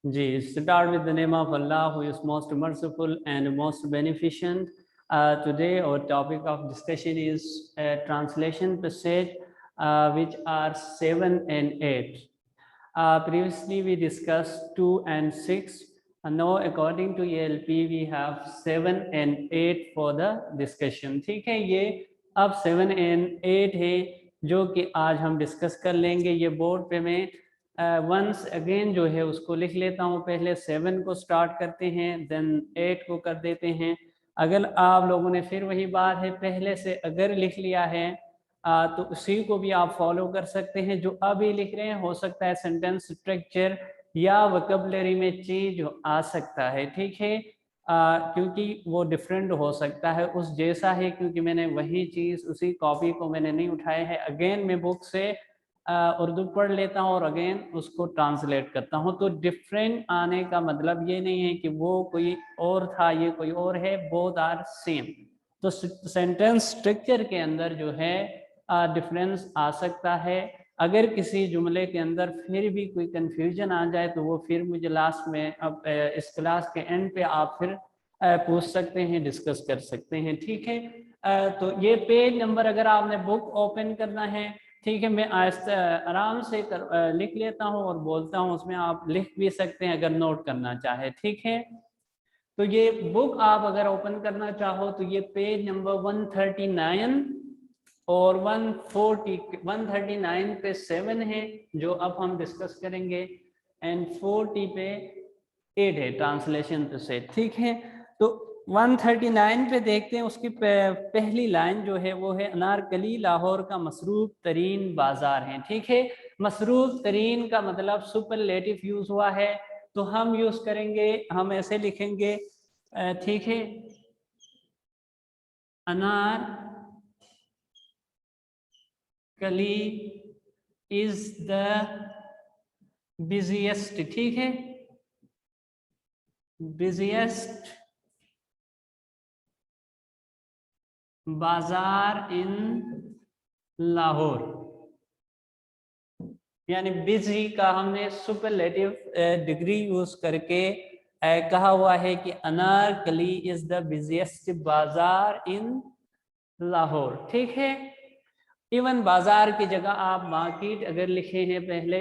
Ji, start with the name of Allah, who is most merciful and most beneficent. Today, our topic of discussion is translation passage, which are 7 and 8. Previously, we discussed 2 and 6. And now, according to ELP, we have 7 and 8 for the discussion. ठीक है, ये अब 7 and 8 है जो कि आज हम discuss कर लेंगे। ये बोर्ड पे मैं वंस अगेन जो है उसको लिख लेता हूँ। पहले 7 को स्टार्ट करते हैं, देन 8 को कर देते हैं। अगर आप लोगों ने फिर वही बात है, पहले से अगर लिख लिया है तो उसी को भी आप फॉलो कर सकते हैं। जो अभी लिख रहे हैं, हो सकता है सेंटेंस स्ट्रक्चर या वोकैबुलरी में चेंज आ सकता है, ठीक है, क्योंकि वो डिफरेंट हो सकता है, उस जैसा है, क्योंकि मैंने वही चीज़ उसी कॉपी को मैंने नहीं उठाया है। अगेन मैं बुक से उर्दू पढ़ लेता हूँ और अगेन उसको ट्रांसलेट करता हूँ। तो डिफरेंट आने का मतलब ये नहीं है कि वो कोई और था, ये कोई और है, बोथ आर सेम। तो सेंटेंस स्ट्रक्चर के अंदर जो है डिफरेंस आ सकता है। अगर किसी जुमले के अंदर फिर भी कोई कंफ्यूजन आ जाए तो वो फिर मुझे लास्ट में, अब इस क्लास के एंड पे आप फिर पूछ सकते हैं, डिस्कस कर सकते हैं, ठीक है। तो ये पेज नंबर अगर आपने बुक ओपन करना है, ठीक है, मैं आराम से लिख लेता हूँ और बोलता हूँ, उसमें आप लिख भी सकते हैं अगर नोट करना चाहे, ठीक है। तो ये बुक आप अगर ओपन करना चाहो तो ये पेज नंबर 139 और 139 पे 7 है जो अब हम डिस्कस करेंगे, एंड 40 पे 8 है ट्रांसलेशन पे से, ठीक है। तो 139 पे देखते हैं, उसकी पहली लाइन जो है वो है, अनारकली लाहौर का मसरूफ तरीन बाजार है, ठीक है। मसरूफ तरीन का मतलब सुपरलेटिव यूज हुआ है, तो हम यूज करेंगे, हम ऐसे लिखेंगे, ठीक है, अनार कली इज द बिजिएस्ट, ठीक है, बिजिएस्ट बाजार इन लाहौर। यानी बिजी का हमने सुपरलेटिव डिग्री यूज करके कहा हुआ है कि अनारकली इज द बिजिएस्ट बाजार इन लाहौर, ठीक है। इवन बाजार की जगह आप मार्केट अगर लिखे हैं पहले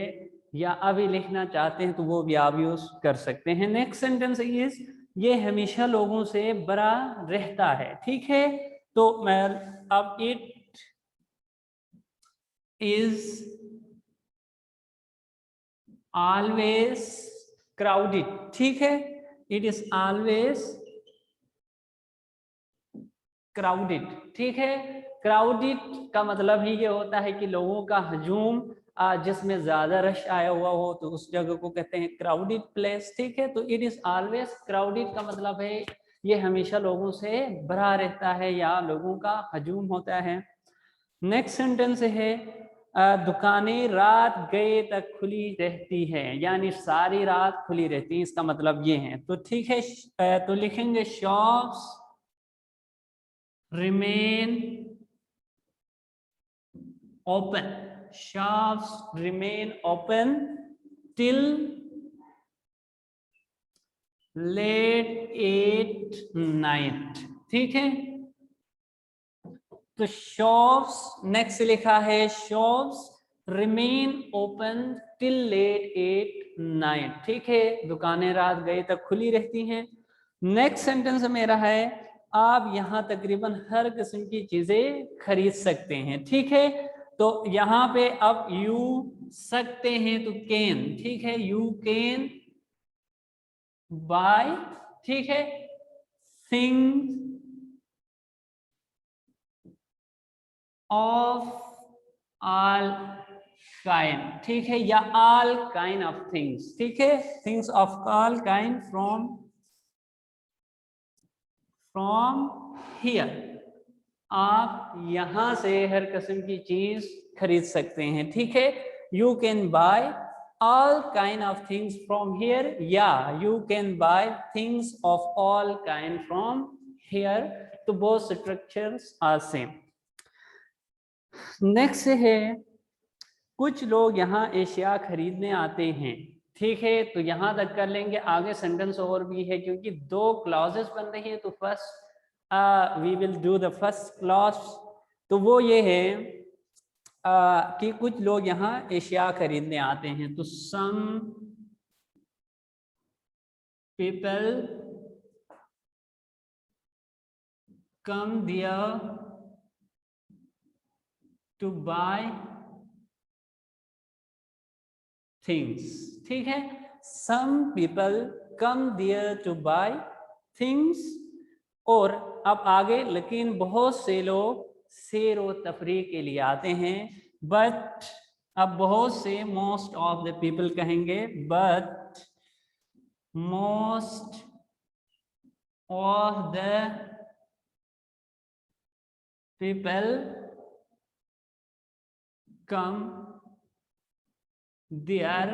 या अभी लिखना चाहते हैं तो वो भी आप यूज कर सकते हैं। नेक्स्ट सेंटेंस इज, ये हमेशा लोगों से बड़ा रहता है, ठीक है। तो मैं अब, इट इज ऑलवेज क्राउडेड, ठीक है, इट इज ऑलवेज क्राउडेड, ठीक है। क्राउडेड का मतलब ही ये होता है कि लोगों का हजूम, जिसमें ज्यादा रश आया हुआ हो तो उस जगह को कहते हैं क्राउडेड प्लेस, ठीक है। तो इट इज ऑलवेज क्राउडेड का मतलब है ये हमेशा लोगों से भरा रहता है या लोगों का हजूम होता है। नेक्स्ट सेंटेंस है, दुकानें रात गए तक खुली रहती है, यानी सारी रात खुली रहती है, इसका मतलब ये है। तो ठीक है, तो लिखेंगे shops remain open, shops remain open till late at night, ठीक है। तो शॉप्स, नेक्स्ट लिखा है shops remain open till late at night, ठीक है, दुकानें रात गए तक खुली रहती हैं। नेक्स्ट सेंटेंस मेरा है, आप यहाँ तकरीबन हर किस्म की चीजें खरीद सकते हैं, ठीक है। तो यहाँ पे अब यू सकते हैं तो कैन, ठीक है, यू कैन बाय, ठीक है, थिंग्स ऑफ ऑल काइंड, ठीक है, या ऑल काइंड ऑफ थिंग्स, ठीक है, things of all kind from here, आप यहां से हर किस्म की चीज खरीद सकते हैं, ठीक है। You can buy all kind of things from here, या you can buy things of all kind from here. तो both structures are same. Next है, कुछ लोग यहाँ एशिया खरीदने आते हैं, ठीक है, तो यहां तक कर लेंगे, आगे सेंटेंस और भी है क्योंकि 2 क्लॉजेस बन रही है। तो first we will do the first clause. तो वो ये है कि कुछ लोग यहाँ एशिया खरीदने आते हैं। तो some people come there to buy things. ठीक है, some people come there to buy things. और अब आगे, लेकिन बहुत से लोग सैर व तफरीह के लिए आते हैं। बट अब बहुत से, मोस्ट ऑफ द पीपल कहेंगे, but most of the people come there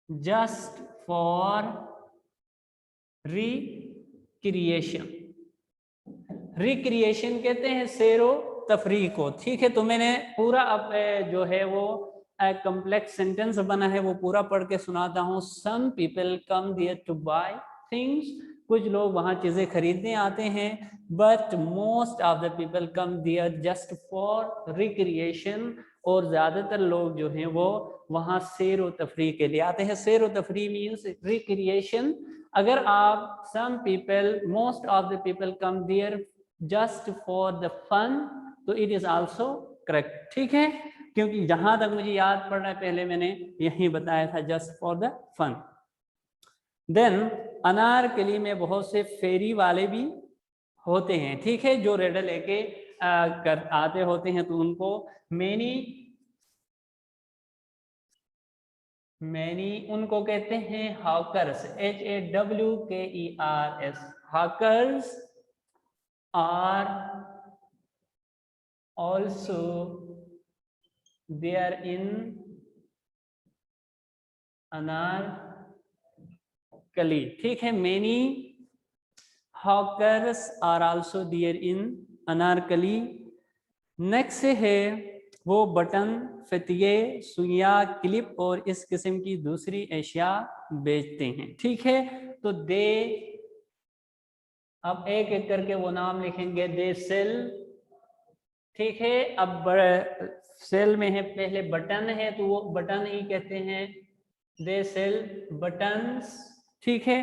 just for recreation. Recreation कहते हैं सैरो तफरीह को। ठीक है, तो मैंने पूरा अब जो है वो कॉम्प्लेक्स सेंटेंस बना है वो पूरा पढ़ के सुनाता हूँ। Some people come there to buy things, कुछ लोग वहाँ चीजें खरीदने आते हैं। But most of the people come there just for recreation, और ज्यादातर लोग जो हैं वो वहाँ सैरो तफरीह के लिए आते हैं। सैरो तफरीह मीन्स रिक्रिएशन। अगर आप some people, most of the people come there just for the fun, तो इट इज आल्सो करेक्ट। ठीक है, क्योंकि जहां तक मुझे याद पड़ रहा है पहले मैंने यही बताया था, just for the fun. Then Anarkali में बहुत से फेरी वाले भी होते हैं। ठीक है, जो रेडर लेके कर आते होते हैं, तो उनको मैनी उनको कहते हैं hawkers, HAWKERS। Hawkers are also there in Anarkali. ठीक है, many hawkers are also there in Anarkali. Next है वो बटन, फतिये, सुइया, क्लिप और इस किस्म की दूसरी अशिया बेचते हैं। ठीक है, तो दे, अब एक एक करके वो नाम लिखेंगे। They sell. ठीक है, अब सेल में है, पहले बटन है तो वो बटन ही कहते हैं, दे सेल बटन्स। ठीक है,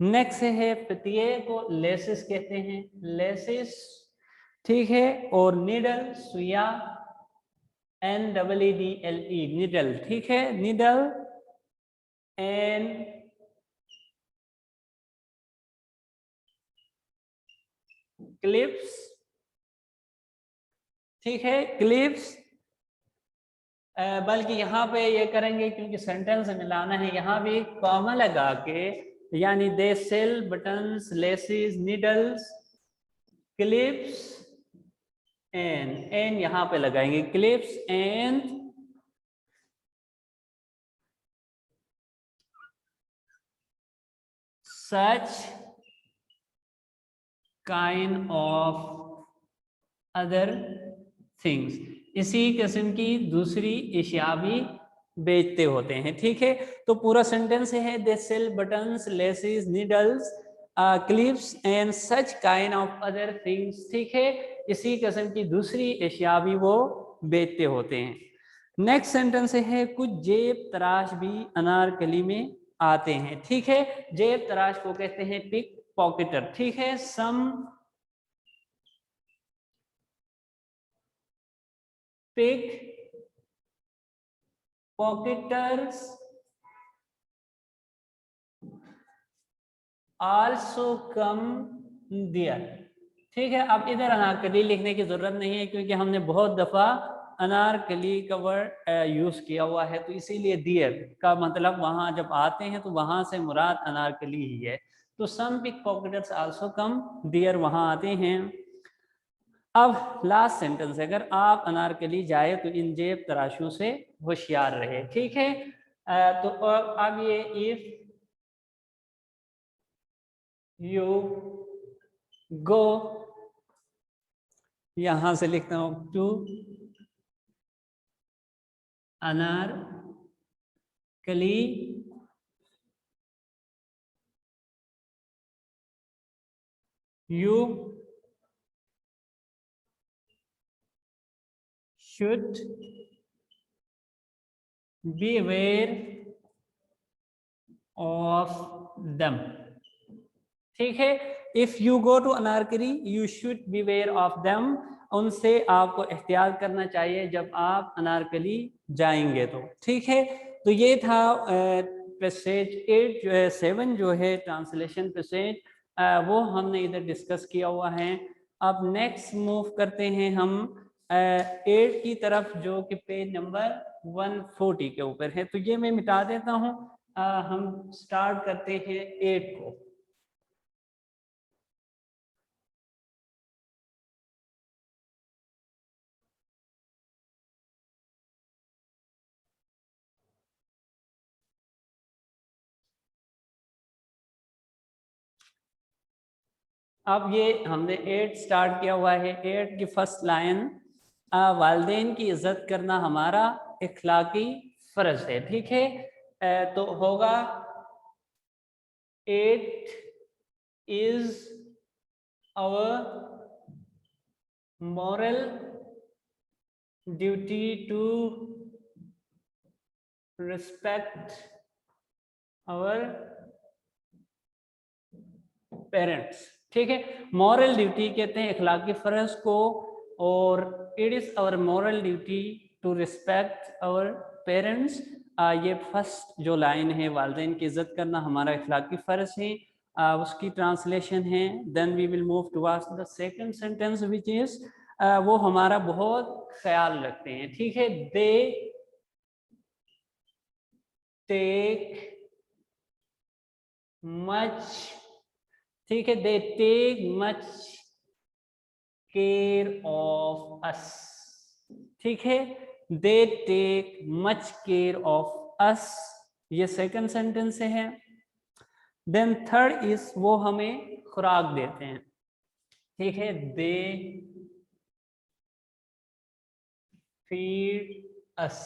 नेक्स्ट है फतिये को लेसिस कहते हैं, लेसिस। ठीक है, और नीडल, सुइया, NEEDLE, नीडल। ठीक है, नीडल। And clips. ठीक है, क्लिप्स। बल्कि यहाँ पे ये करेंगे क्योंकि सेंटेंस मिलाना है, यहाँ भी कॉमा लगा के, यानी they sell buttons, laces, needles, clips and यहाँ पे लगाएंगे, clips and such kind of other things. इसी किस्म की दूसरी अशिया भी बेचते होते हैं। ठीक है, तो पूरा सेंटेंस है, they sell buttons, laces, needles, clips and such kind of other things. ठीक है, इसी किस्म की दूसरी अशिया भी वो बेचते होते हैं। नेक्स्ट सेंटेंस है, कुछ जेब तराश भी अनारकली में आते हैं। ठीक है, जेब तराश को कहते हैं पिक पॉकेटर। ठीक है, सम pick pocketers also come there. ठीक है, अब इधर अनारकली लिखने की जरूरत नहीं है क्योंकि हमने बहुत दफा अनारकली का वर्ड यूज किया हुआ है, तो इसीलिए दियर का मतलब वहां जब आते हैं तो वहां से मुराद अनारकली ही है। तो सम pick pocketers also come there वहां आते हैं। अब लास्ट सेंटेंस, अगर आप अनारकली जाए तो इन जेब तराशों से होशियार रहे। ठीक है, तो अब ये इफ यू गो, यहां से लिखता हूं to Anarkali you should be aware of them। ठीक है, if you go to Anarkali you should be aware of them, उनसे आपको एहतियात करना चाहिए जब आप अनारकली जाएंगे तो। ठीक है, तो ये था पैसेज 7 जो है ट्रांसलेशन पैसेज, वो हमने इधर डिस्कस किया हुआ है। अब नेक्स्ट मूव करते हैं हम 8 की तरफ, जो कि पेज नंबर 140 के ऊपर है। तो ये मैं मिटा देता हूँ, हम स्टार्ट करते हैं 8 को। अब ये हमने 8 स्टार्ट किया हुआ है। 8 की फर्स्ट लाइन, वालिदैन की इज्जत करना हमारा इखलाकी फर्ज है। ठीक है, तो होगा 8 is our moral duty to respect our parents. ठीक है, मॉरल ड्यूटी कहते हैं इखलाकी फर्ज को, और it is our moral duty to respect our parents. ये फर्स्ट जो लाइन है, वालिदैन की इज्जत करना हमारा इखलाकी फर्ज है, उसकी ट्रांसलेशन है। Then we will move towards the second sentence which is, वो हमारा बहुत ख्याल रखते हैं। ठीक है, दे टेक मच, ठीक है, they take much care of us. ठीक है, they take much care of us, ये सेकंड सेंटेंस से है। देन थर्ड इज, वो हमें खुराक देते हैं। ठीक है, दे फीड अस।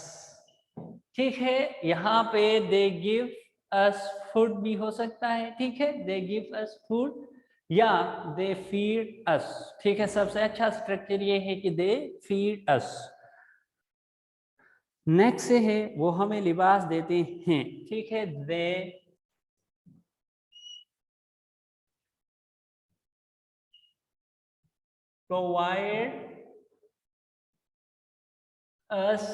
ठीक है, यहाँ पे दे गिव अस फूड भी हो सकता है। ठीक है, दे गिव अस फूड या दे फीड अस। ठीक है, सबसे अच्छा स्ट्रक्चर ये है कि दे फीड अस। नेक्स्ट से है, वो हमें लिबास देते हैं। ठीक है, दे प्रोवाइड अस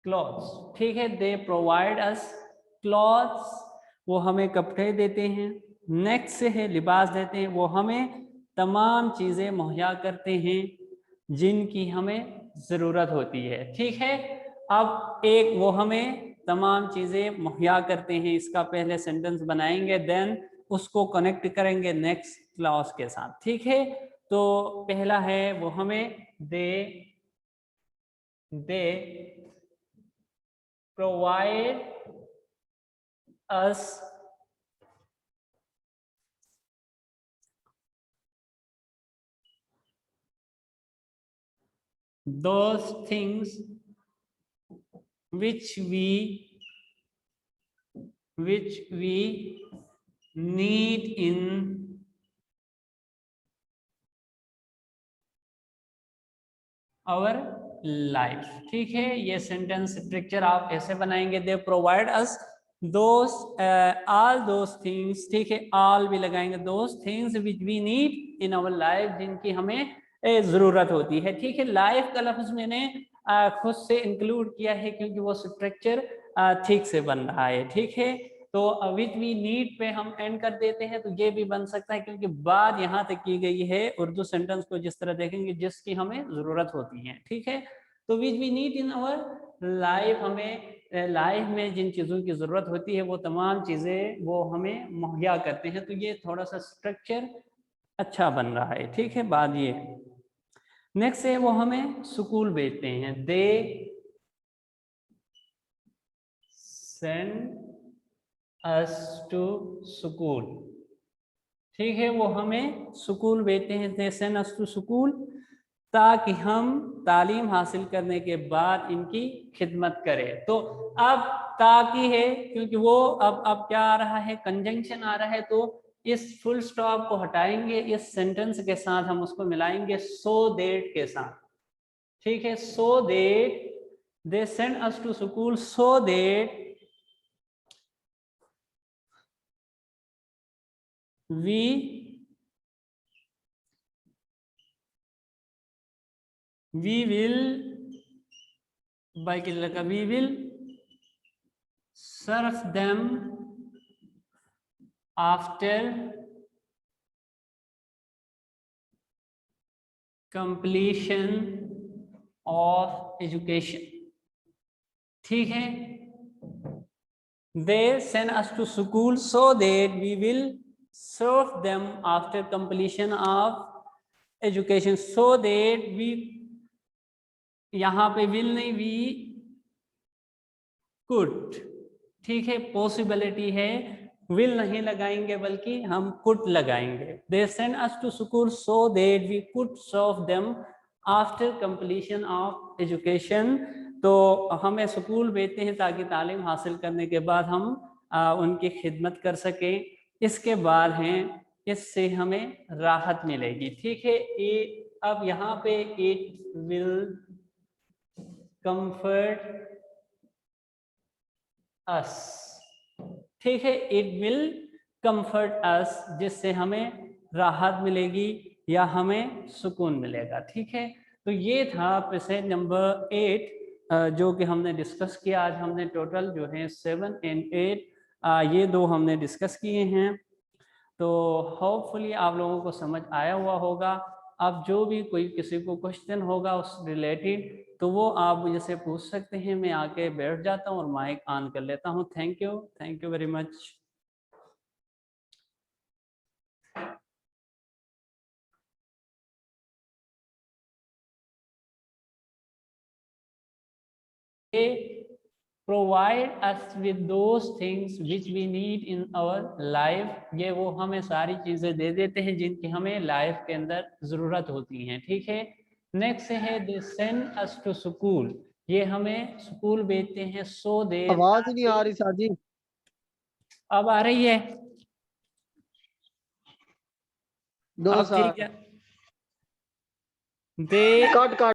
क्लॉथ्स। ठीक है, दे प्रोवाइड अस क्लॉथ्स, वो हमें कपड़े देते हैं। नेक्स्ट से है, लिबास देते हैं, वो हमें तमाम चीज़ें मुहैया करते हैं जिनकी हमें ज़रूरत होती है। ठीक है, अब एक, वो हमें तमाम चीज़ें मुहैया करते हैं, इसका पहले सेंटेंस बनाएंगे, देन उसको कनेक्ट करेंगे नेक्स्ट क्लॉज के साथ। ठीक है, तो पहला है, वो हमें दे provide us those things which we need in our life। ठीक है, ये सेंटेंस स्ट्रक्चर आप ऐसे बनाएंगे, they provide us those all those things. ठीक है, ऑल भी लगाएंगे, those things which we need in our life, जिनकी हमें ज़रूरत होती है। ठीक है, लाइफ का लफ्ज़ मैंने खुद से इंक्लूड किया है क्योंकि वो स्ट्रक्चर ठीक से बन रहा है। ठीक है, तो विच वी नीड पे हम एंड कर देते हैं, तो ये भी बन सकता है क्योंकि बात यहाँ तक की गई है उर्दू सेंटेंस को जिस तरह देखेंगे जिसकी हमें ज़रूरत होती है। ठीक है, तो which we need in our life, हमें लाइफ में जिन चीज़ों की ज़रूरत होती है वो तमाम चीज़ें वो हमें मुहैया करते हैं। तो ये थोड़ा सा स्ट्रक्चर अच्छा बन रहा है। ठीक है, बात ये नेक्स्ट है, वो हमें स्कूल भेजते हैं, they send us to school. ठीक है, वो हमें स्कूल भेजते हैं, they send us to school. ताकि हम तालीम हासिल करने के बाद इनकी खिदमत करें। तो अब ताकि है क्योंकि वो अब क्या आ रहा है, कंजंक्शन आ रहा है, तो इस फुल स्टॉप को हटाएंगे, इस सेंटेंस के साथ हम उसको मिलाएंगे सो दैट के साथ। ठीक है, so that they send us to school so that we will बाई के लगा we will serve them after completion of education। ठीक है, they send us to school so that we will serve them after completion of education so that we, यहां पे will नहीं, we could। ठीक है, पॉसिबिलिटी है, will नहीं लगाएंगे बल्कि हम could लगाएंगे। they send us to school so that we could serve them after completion of education। तो हमें स्कूल भेजते हैं ताकि तालीम हासिल करने के बाद हम उनकी खिदमत कर सकें। इसके बाद हैं, इससे हमें राहत मिलेगी। ठीक है, अब यहाँ पे इट विल कंफर्ट अस। ठीक है, इट विल कंफर्ट अस, जिससे हमें राहत मिलेगी या हमें सुकून मिलेगा। ठीक है, तो ये था पैसेज नंबर 8 जो कि हमने डिस्कस किया। आज हमने टोटल जो है 7 और 8 ये दो हमने डिस्कस किए हैं। तो होपफुली आप लोगों को समझ आया हुआ होगा। अब जो भी कोई किसी को क्वेश्चन होगा उस रिलेटेड, तो वो आप मुझे से पूछ सकते हैं। मैं आके बैठ जाता हूँ और माइक ऑन कर लेता हूँ। Thank you very much. Provide us with those things which we need in our life. ये वो हमें सारी चीज़ें दे देते हैं जिनकी हमें लाइफ के अंदर ज़रूरत होती हैं। ठीक है, नेक्स्ट है they send us to school. ये हमें स्कूल भेजते हैं सो दे। आवाज ही नहीं आ रही सर जी। अब आ रही है? दो अब सर ठीक है। दे कट कट